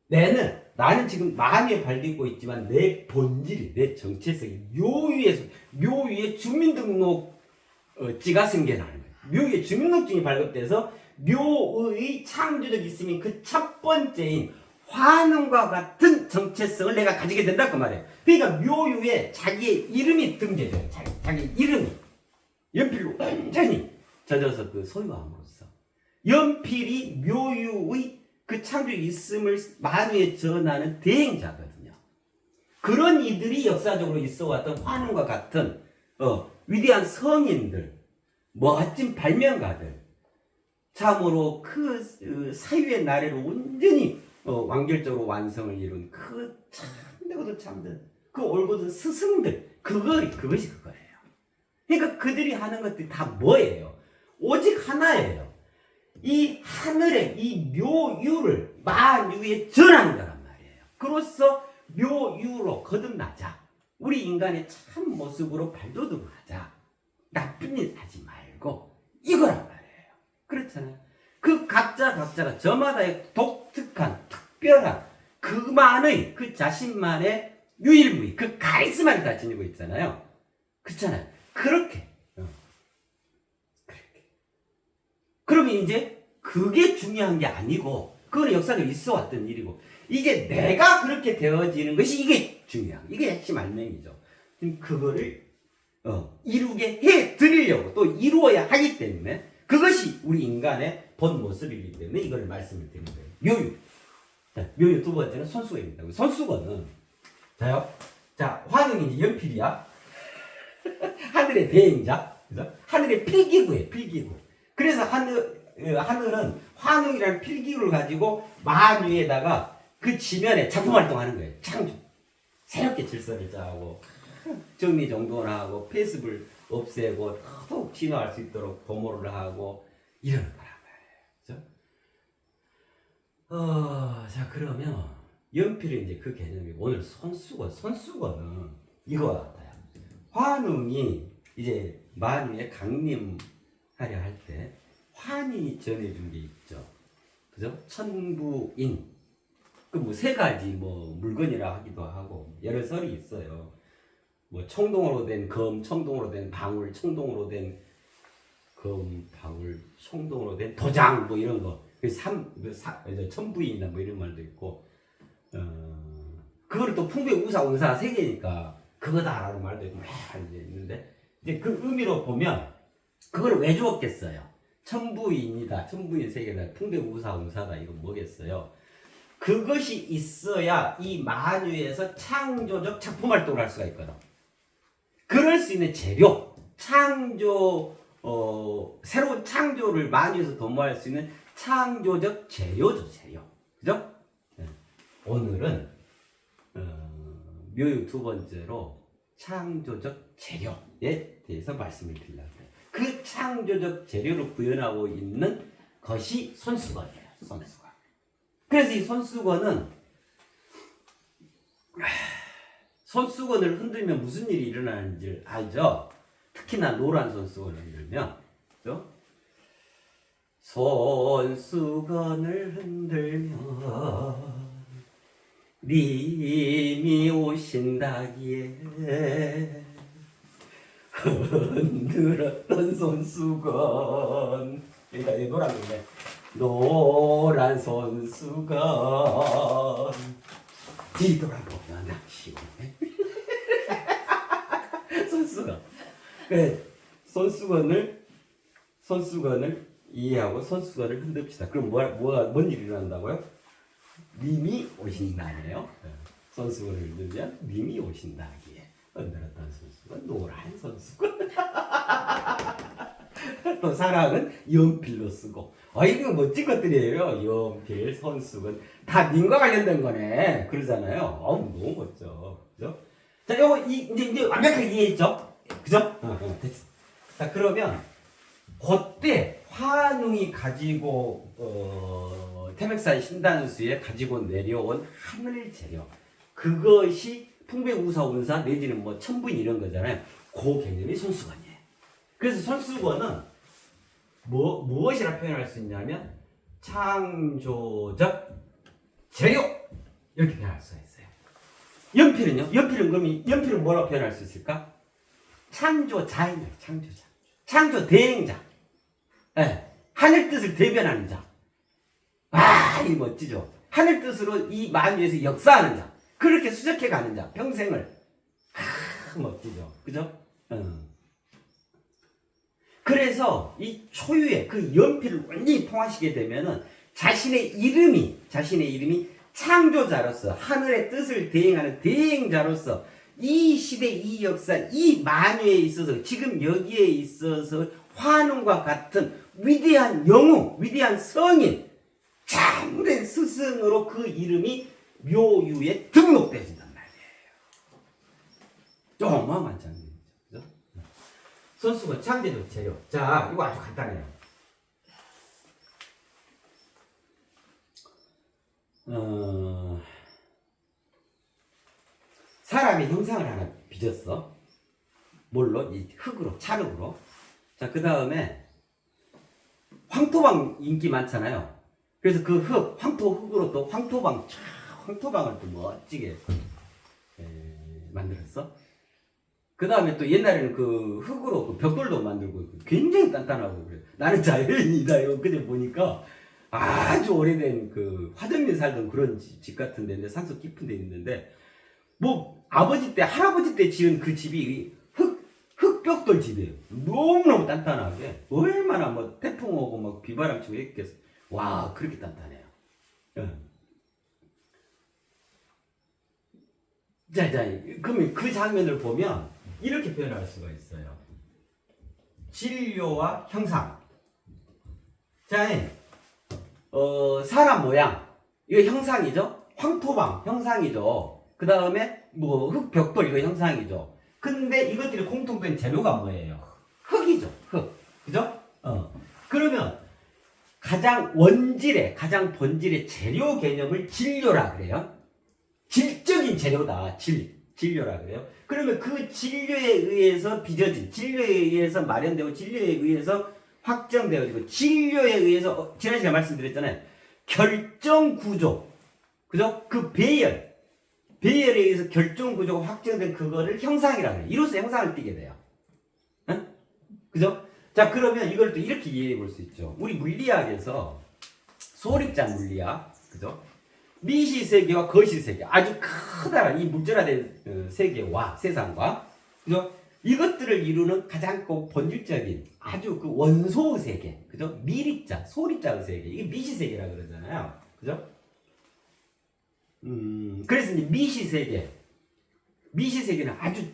나는 지금 만유에 발딛고 있지만 내 본질이, 내 정체성이 묘유에 주민등록지가 생겨나는 거예요. 묘유에 주민등록증이 발급돼서 묘의 창조적 있음인 그 첫 번째인 환원과 같은 정체성을 내가 가지게 된다 그 말이에요. 그러니까 묘유에 자기의 이름이 등재돼요. 자기 이름이 연필로 완전히 젖어서 그 소유함으로써 연필이 묘유의 그 창조적 있음을 만유에 전하는 대행자거든요. 그런 이들이 역사적으로 있어왔던 환원과 같은 위대한 성인들, 멋진 발명가들, 참으로 그 사유의 나래로 온전히 완결적으로 완성을 이룬 그 참되고도 참된 그 올곧은 스승들, 그것이 그거예요. 그러니까 그들이 하는 것들이 다 뭐예요? 오직 하나예요. 이 하늘의 이 묘유를 만유에 전하는 거란 말이에요. 그로써 묘유로 거듭나자. 우리 인간의 참 모습으로 발돋움하자. 나쁜 일 하지 말고 이거란 말이에요. 그렇잖아요. 그 각자가 저마다의 독특한 특별한 그만의 그 자신만의 유일무이 그 카리스마를 다 지니고 있잖아요. 그렇잖아요. 그렇게. 그러면 이제 그게 중요한 게 아니고 그거는 역사적으로 있어 왔던 일이고 이제 내가 그렇게 되어지는 것이 이게 중요한, 이게 핵심 알맹이죠. 그거를 이루게 해 드리려고 또 이루어야 하기 때문에 그것이 우리 인간의 본 모습이기 때문에 이걸 말씀을 드린 거예요. 묘유. 자, 묘유 두 번째는 손수건입니다. 손수건은 자요. 자, 화능이 이제 연필이야. 하늘의 대행자. 그죠? 하늘의 필기구예요, 필기구. 그래서 하늘은 환웅이라는 필기구를 가지고 만유에다가 그 지면에 작품 활동하는 거예요. 창조. 새롭게 질서를 짜고 정리정돈하고 폐습을 없애고 더욱 진화할 수 있도록 도모를 하고 이러는 거란 말이에요. 그죠? 자 그러면 연필은 이제 그 개념이 오늘 손수건은 이거 같아요. 환웅이 이제 만유에 강림하려 할 때 환이 전해준 게 있죠. 그죠? 천부인. 그 뭐 세 가지 뭐 물건이라 하기도 하고 여러 썰이 있어요. 뭐 청동으로 된 검, 청동으로 된 방울, 청동으로 된 검, 방울, 청동으로 된 도장 뭐 이런 거. 천부인이나 뭐 이런 말도 있고. 그거를 또 풍배우사 운사 세 개니까 그거다라는 말도 있고 있는데 이제 그 의미로 보면 그걸 왜 주었겠어요? 천부인이다, 천부인 세 개다, 풍배우사 운사다 이건 뭐겠어요? 그것이 있어야 이 만유에서 창조적 작품 활동을 할 수가 있거든. 그럴 수 있는 재료, 새로운 창조를 만유에서 도모할 수 있는 창조적 재료죠, 재료. 그죠? 네. 오늘은 묘유 두 번째로 창조적 재료에 대해서 말씀을 드리려고 해요. 그 창조적 재료를 구현하고 있는 것이 손수건이에요, 손수건. 그래서 이 손수건을 흔들면 무슨 일이 일어나는지 알죠? 특히나 노란 손수건을 흔들면, 그죠? 손수건을 흔들면 님이 오신다기에 흔들었던 손수건. 그러니까 이 노란 거네. 노란 손수건 뒤돌아보면 낚시오네. 손수건. 그래, 손수건을 이해하고 손수건을 흔듭시다. 그럼 뭔 일이 일어난다고요? 님이 오신다네요. 손수건을 흔들면 님이 오신다기에 흔들었던 손수건, 노란 손수건. 또 사랑은 연필로 쓰고. 이거 멋진 것들이에요. 연필, 손수건 다 님과 관련된 거네. 그러잖아요. 너무 멋져. 그죠? 자, 요거 이제 완벽하게 이해했죠? 그죠? 됐어. 자, 그러면 그때 환웅이 가지고 태백산 신단수에 가지고 내려온 하늘 재료, 그것이 풍배우사운사 내지는 뭐 천부인 이런 거잖아요. 그 개념이 손수건이에요. 그래서 손수건은 무엇이라 표현할 수 있냐면 창조적 재료 이렇게 표현할 수가 있어요. 연필은요? 연필은 뭐라고 표현할 수 있을까? 창조자예요. 창조 대행자. 네. 하늘 뜻을 대변하는 자. 이 멋지죠. 하늘 뜻으로 이 만유에서 역사하는 자. 그렇게 수적해 가는 자. 평생을. 멋지죠. 그죠? 그래서 이 초유의 그 연필을 완전히 통하시게 되면은 자신의 이름이 창조자로서 하늘의 뜻을 대행하는 대행자로서 이 시대, 이 역사, 이 만유에 있어서 지금 여기에 있어서 환웅과 같은 위대한 영웅, 위대한 성인, 참된 스승으로 그 이름이 묘유에 등록되어진단 말이에요. 어마어마한 장면이죠. 그죠? 손수건 창조적 재료. 자, 이거 아주 간단해요. 사람의 형상을 하나 빚었어. 뭘로? 이 흙으로, 찰흙으로. 자, 그 다음에 황토방 인기 많잖아요. 그래서 그 황토흙으로 또 황토방을 또 멋지게 만들었어. 그 다음에 또 옛날에는 그 흙으로 그 벽돌도 만들고 굉장히 단단하고 그래. 나는 자연인이다. 이거 그때 보니까 아주 오래된 그 화정리 살던 그런 집 같은 데인데 산속 깊은 데 있는데 뭐 아버지 때 할아버지 때 지은 그 집이 흙벽돌 집이에요. 너무너무 단단하게 얼마나 뭐 태풍 오고 막 비바람 치고 했겠어. 와, 그렇게 단단해요. 자, 그러면 그 장면을 보면 이렇게 표현할 수가 있어요. 진료와 형상. 자, 사람 모양. 이거 형상이죠? 황토방 형상이죠. 그 다음에 뭐 흙벽돌 이거 형상이죠. 근데 이것들이 공통된 재료가 뭐예요? 흙이죠. 흙. 그죠? 그러면 가장 본질의 재료 개념을 진료라 그래요. 질적인 재료다. 진료라 그래요. 그러면 그 진료에 의해서 빚어진, 진료에 의해서 마련되고, 진료에 의해서 확정되어지고, 진료에 의해서, 지난 시간에 말씀드렸잖아요. 결정 구조. 그죠? 그 배열에 의해서 결정 구조가 확정된 그거를 형상이라 그래요. 이로써 형상을 띠게 돼요. 응? 그죠? 자, 그러면 이걸 또 이렇게 이해해 볼 수 있죠. 우리 물리학에서 소립장 물리학, 그죠? 미시세계와 거시세계, 아주 커다란 이 물질화된 세계와 세상과, 그죠? 이것들을 이루는 가장 본질적인 아주 그 원소의 세계, 그죠? 미립자, 소립자의 세계, 이게 미시세계라고 그러잖아요. 그죠? 그래서 이제 미시세계는 아주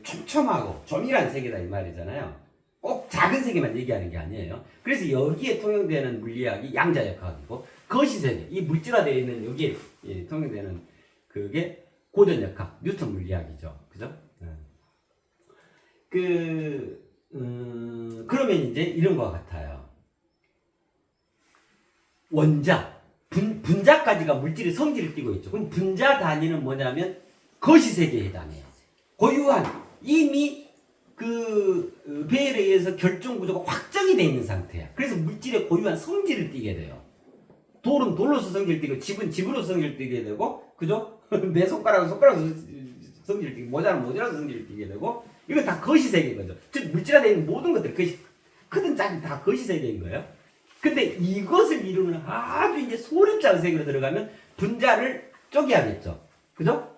촘촘하고 조밀한 세계다 이 말이잖아요. 꼭 작은 세계만 얘기하는 게 아니에요. 그래서 여기에 통용되는 물리학이 양자역학이고, 거시세계, 이 물질화되어 있는 여기에 통용되는 그게 고전역학, 뉴턴 물리학이죠. 그죠? 그러면 이제 이런 것 같아요. 원자, 분자까지가 물질의 성질을 띠고 있죠. 그럼 분자 단위는 뭐냐면 거시세계에 해당해요. 고유한, 이미 그 배열에 의해서 결정 구조가 확정이 되어 있는 상태야. 그래서 물질의 고유한 성질을 띠게 돼요. 돌은 돌로서 성질을 띠고, 집은 집으로서 성질을 띠게 되고, 그죠? 내 손가락은 손가락으로 성질을 띠고, 모자는 모자로 성질을 띠게 되고, 이건 다 거시세계인 거죠. 즉 물질화되어 있는 모든 것들, 크든 작든 다 거시세계인 거예요. 근데 이것을 이루는 아주 이제 소립자 세계로 들어가면 분자를 쪼개야겠죠. 그죠?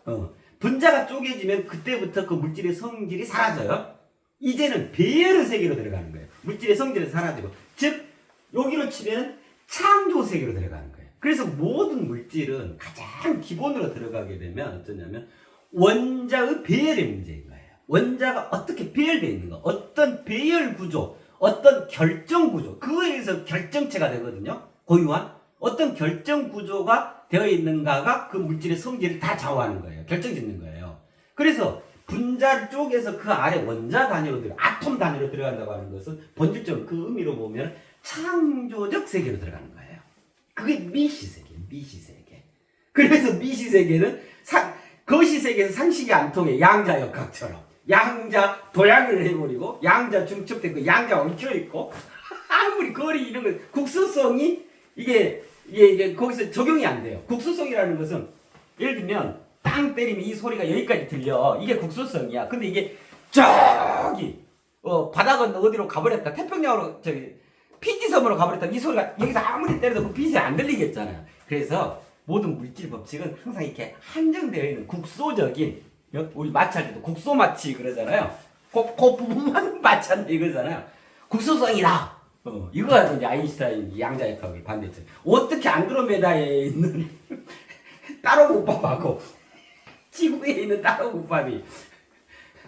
분자가 쪼개지면 그때부터 그 물질의 성질이 사라져요. 이제는 배열의 세계로 들어가는 거예요. 물질의 성질은 사라지고, 즉 여기로 치면 창조 세계로 들어가는 거예요. 그래서 모든 물질은 가장 기본으로 들어가게 되면 어쩌냐면 원자의 배열의 문제인 거예요. 원자가 어떻게 배열되어 있는가, 어떤 배열 구조, 어떤 결정 구조, 그거에 의해서 결정체가 되거든요. 고유한 어떤 결정 구조가 되어 있는가가 그 물질의 성질을 다 좌우하는 거예요. 결정짓는 거예요. 그래서 분자를 쪼개서 그 아래 원자 단위로 아톰 단위로 들어간다고 하는 것은 본질적으로 그 의미로 보면 창조적 세계로 들어가는 거예요. 그게 미시세계. 그래서 미시세계는 거시세계에서 상식이 안 통해. 양자역학처럼. 양자 도약을 해버리고, 양자 중첩된 그 양자 얽혀있고, 아무리 거리 이런 거, 국소성이 이게 거기서 적용이 안 돼요. 국소성이라는 것은, 예를 들면, 땅 때리면 이 소리가 여기까지 들려. 이게 국소성이야. 근데 이게 저기 바닥은 어디로 가버렸다, 태평양으로 피지섬으로 가버렸다, 이 소리가 여기서 아무리 때려도 그 빛이 안 들리겠잖아요. 그래서 모든 물질 법칙은 항상 이렇게 한정되어 있는 국소적인, 우리 마취할 때도 국소 마취 그러잖아요. 그 부분만 마취한다 이거잖아요. 국소성이다. 이거 가지고 이제 아인슈타인 양자역학을 반대했죠. 어떻게 안드로메다에 있는 따로국밥하고 지구에 있는 따로국밥이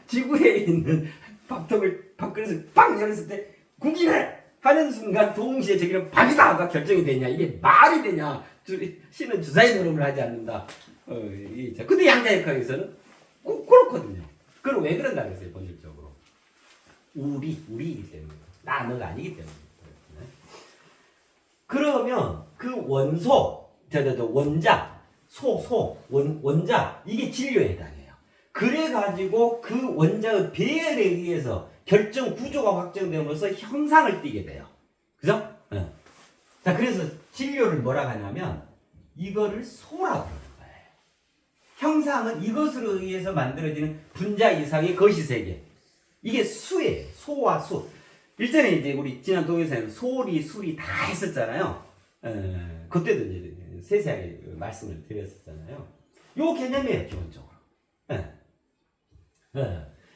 지구에 있는 밥통을 밥그릇을 빵 열었을 때 국인을 하는 순간 동시에 저기는 밥이다가 결정이 되냐, 이게 말이 되냐. 신은 주사위 노름을 하지 않는다. 근데 양자역학에서는 그렇거든요. 그럼 왜 그런다 그랬어요? 본질적으로 우리이기 때문에, 나 너가 아니기 때문에. 그러면 그 원소, 원자, 원자, 이게 진료에 해당해요. 그래가지고 그 원자의 배열에 의해서 결정 구조가 확정됨으로써 형상을 띠게 돼요. 그죠? 자, 그래서 진료를 뭐라 하냐면 이거를 소라고 그러는 거예요. 형상은 이것으로 의해서 만들어지는 분자 이상의 거시세계. 이게 수예요. 소와 수. 일전에 이제 우리 지난 동영상에서 소리, 수리 다 했었잖아요. 그때도 이제 세세하게 말씀을 드렸었잖아요. 요 개념이에요, 기본적으로.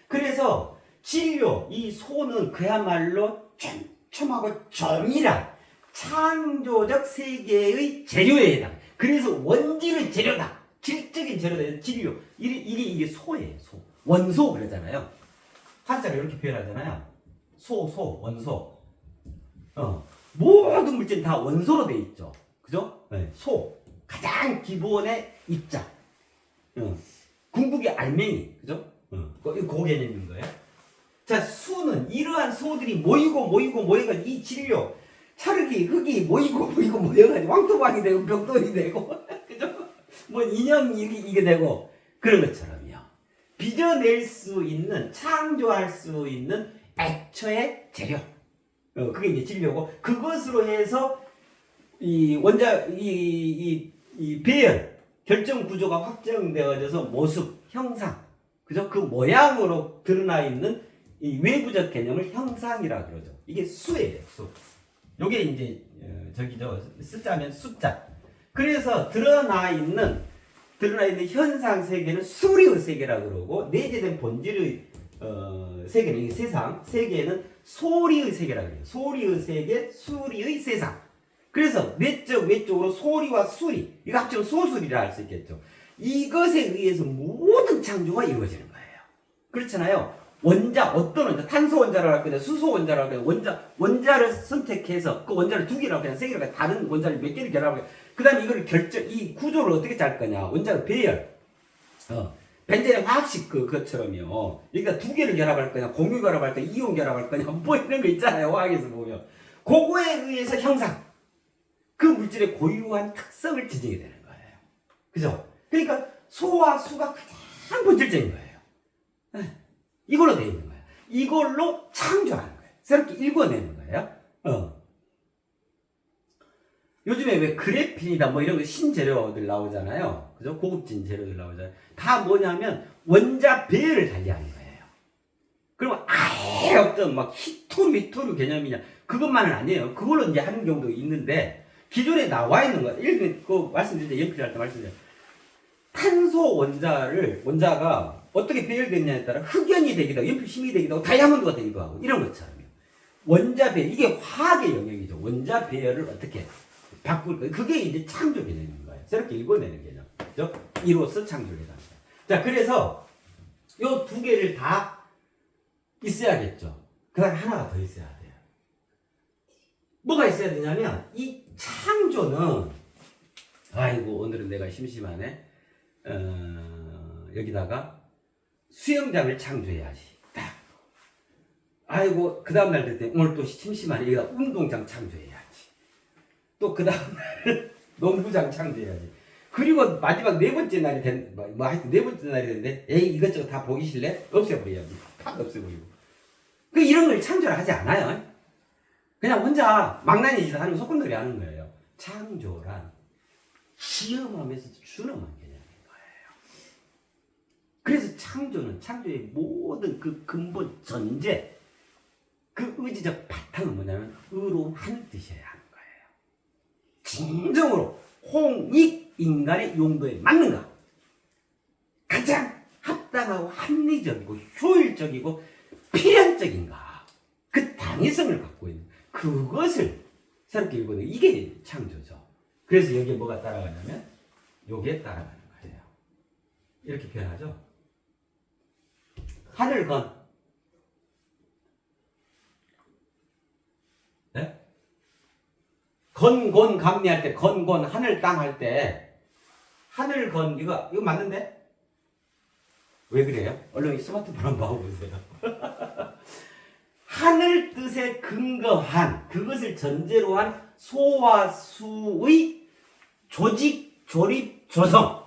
그래서 진료, 이 소는 그야말로 촘촘하고 조밀한 창조적 세계의 재료에 해당. 그래서 원질의 재료다. 질적인 재료다. 진료. 이게 소예요, 소. 원소 그러잖아요. 한자를 이렇게 표현하잖아요. 원소. 모든 물질은 다 원소로 돼 있죠. 그죠? 네, 가장 기본의 입자. 궁극의 알맹이. 그죠? 그 개념인 거예요. 자, 수는 이러한 소들이 모여가지고 이 진료, 찰흙이, 흙이 모여가지고 왕토방이 되고 벽돌이 되고, 그죠? 뭐 인형이 이게 되고, 그런 것처럼요. 빚어낼 수 있는, 창조할 수 있는 애초의 재료. 그게 이제 진료고, 그것으로 해서 이 배열, 결정 구조가 확정되어져서 모습, 형상, 그죠? 그 모양으로 드러나 있는 이 외부적 개념을 형상이라 그러죠. 이게 수예요, 수. 요게 이제 숫자면 숫자. 그래서 드러나 있는 현상 세계는 수리의 세계라 그러고, 내재된 본질의 세계는 이 세계는 소리의 세계라 그래요. 소리의 세계, 수리의 세상. 그래서 내적 외적으로 소리와 수리, 이거 합치면 소수리라 할 수 있겠죠. 이것에 의해서 모든 창조가 이루어지는 거예요. 그렇잖아요. 어떤 원자, 탄소 원자를 할 거냐, 수소 원자를 할 거냐, 원자를 선택해서 그 원자를 2개를 할 거냐, 3개를 할 거냐, 다른 원자를 몇 개를 결합할 거냐. 그 다음에 이거를 이 구조를 어떻게 짤 거냐, 원자의 배열, 벤젠의 화학식 그것처럼요. 여기다 2개를 결합할 거냐, 공유 결합할 거냐, 이온 결합할 거냐, 뭐 이런 거 있잖아요, 화학에서 보면. 그거에 의해서 형상, 그 물질의 고유한 특성을 지니게 되는 거예요. 그죠? 그러니까 소와 수가 가장 본질적인 거예요. 이걸로 되어 있는 거예요. 이걸로 창조하는 거예요. 새롭게 읽어내는 거예요. 요즘에 왜 그래핀이다 뭐 이런 거 신재료들 나오잖아요. 그죠? 고급진 재료들 나오잖아요. 다 뭐냐면 원자 배열을 달리하는 거예요. 그러면 아예 없던 막 히토류 개념이냐, 그것만은 아니에요. 그걸로 이제 하는 경우도 있는데, 기존에 나와 있는 거, 이렇게 말씀드릴 때, 연필할 때 말씀드려요. 탄소 원자가 어떻게 배열됐냐에 따라 흑연이 되기도 하고, 연필심이 되기도 하고, 다이아몬드가 되기도 하고, 이런 것처럼요. 원자 배열, 이게 화학의 영역이죠. 원자 배열을 어떻게 바꿀 거, 그게 이제 창조 개념인 거예요. 새롭게 읽어내는 개념. 그죠? 이로써 창조를 해야 합니다. 자, 그래서 요 2개를 다 있어야겠죠. 그 다음에 하나가 더 있어야 돼요. 뭐가 있어야 되냐면, 이 창조는, 아이고, 오늘은 내가 심심하네. 여기다가 수영장을 창조해야지. 딱. 아이고, 그 다음날 됐더니 오늘 또 심심하네. 여기다 운동장 창조해야지. 또 그 다음날 농구장 창조해야지. 그리고 마지막 4번째 날이 하여튼 4번째 날이 됐는데, 에이, 이것저것 다 보기 싫래? 없애버려야지. 팍 없애버리고. 이런 걸 창조를 하지 않아요. 그냥 혼자 망나니 짓을 하는 소꿉놀이 하는 거예요. 창조란 시험하면서 준엄한 개념인 거예요. 그래서 창조의 모든 그 근본 전제, 그 의지적 바탕은 뭐냐면 의로운 하늘 뜻이어야 하는 거예요. 진정으로 홍익 인간의 용도에 맞는가, 가장 합당하고 합리적이고 효율적이고 필연적인가, 그 당위성을 갖고 있는 그것을 새롭게 읽어내는, 이게 창조죠. 그래서 여기에 뭐가 따라가냐면 요게 따라가는 거예요. 이렇게 표현하죠. 하늘 건, 네? 건곤 감리할 때, 건곤 하늘 땅 할 때, 하늘 건, 이거 맞는데? 왜 그래요? 얼른 스마트폰 한번 봐보세요. 하늘 뜻에 근거한, 그것을 전제로 한 소와 수의 조직, 조립, 조성.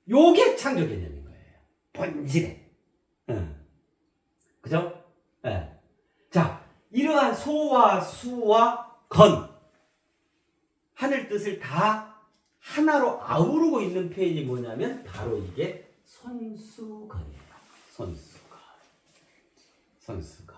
요게 창조 개념인 거예요. 본질에. 그죠? 네. 자, 이러한 소와 수와 건, 하늘 뜻을 다 하나로 아우르고 있는 표현이 뭐냐면 바로 이게 손수건이에요. 손수건. 손수건.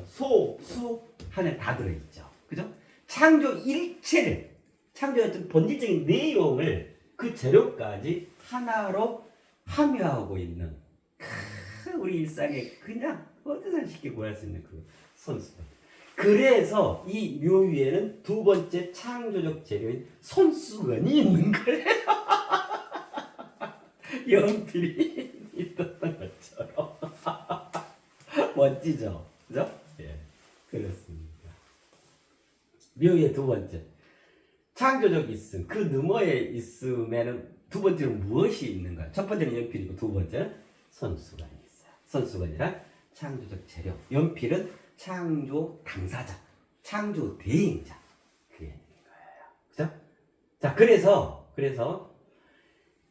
소, 수, 하늘 다 들어있죠. 그죠? 창조 일체를, 창조의 어떤 본질적인 내용을 그 재료까지 하나로 함유하고 있는, 우리 일상에 그냥 어디서 쉽게 구할 수 있는 그 손수건. 그래서 이 묘위에는 2번째 창조적 재료인 손수건이 있는 거예요. 연필이 있었던 것처럼. 멋지죠? 그죠? 예. 그렇습니다. 묘의 두 번째. 창조적 있음. 그 너머에 있음에는 두 번째로 무엇이 있는가? 첫 번째는 연필이고 두 번째는 손수건이 있어요. 손수건이란 창조적 재료. 연필은 창조 당사자, 창조 대행자. 그게 있는 거예요. 그죠? 자, 그래서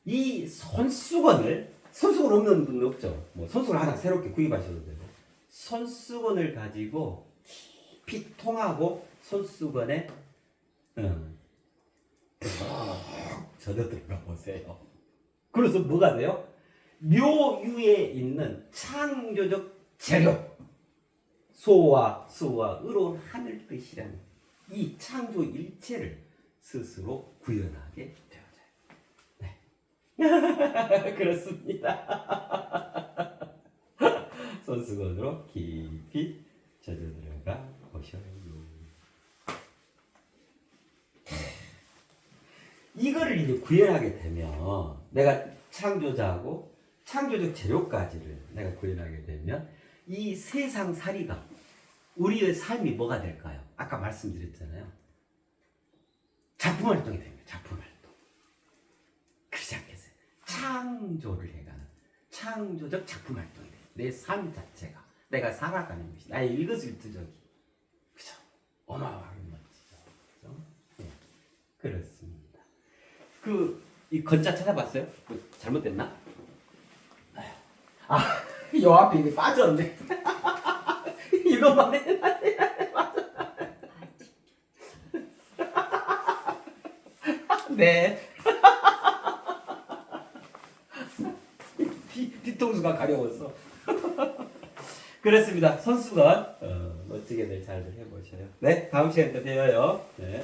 이 손수건 없는 분 없죠? 뭐 손수건 하나 새롭게 구입하셔도 되고. 손수건을 가지고 깊이 통하고 손수건에 젖어 들어가 보세요. 그래서 뭐가 돼요? 묘유에 있는 창조적 재료, 소와 수와 의로운 하늘 뜻이라는 이 창조 일체를 스스로 구현하게 되어져요. 네. 그렇습니다. 손수건으로 깊이 젖어 들어가 보셔요. 이거를 이제 구현하게 되면 내가 창조자하고 창조적 재료까지를 내가 구현하게 되면 이 세상살이가 우리의 삶이 뭐가 될까요? 아까 말씀드렸잖아요. 작품활동이 됩니다. 작품활동. 그렇지 않겠어요? 창조를 해가는 창조적 작품활동이 돼요. 내 삶 자체가 내가 살아가는 것이 나의 일거수일투족이 그죠? 어마어마하게 멋지죠. 그죠? 네. 그렇습니다. 이 건자 찾아봤어요? 뭐 잘못됐나? 요 앞에 이게 빠졌네. 이것만 해야 돼. 네. 뒤통수가 가려웠어. 그렇습니다. 손수건 멋지게들 잘들 해보셔요. 네, 다음 시간에 또 봬요. 네.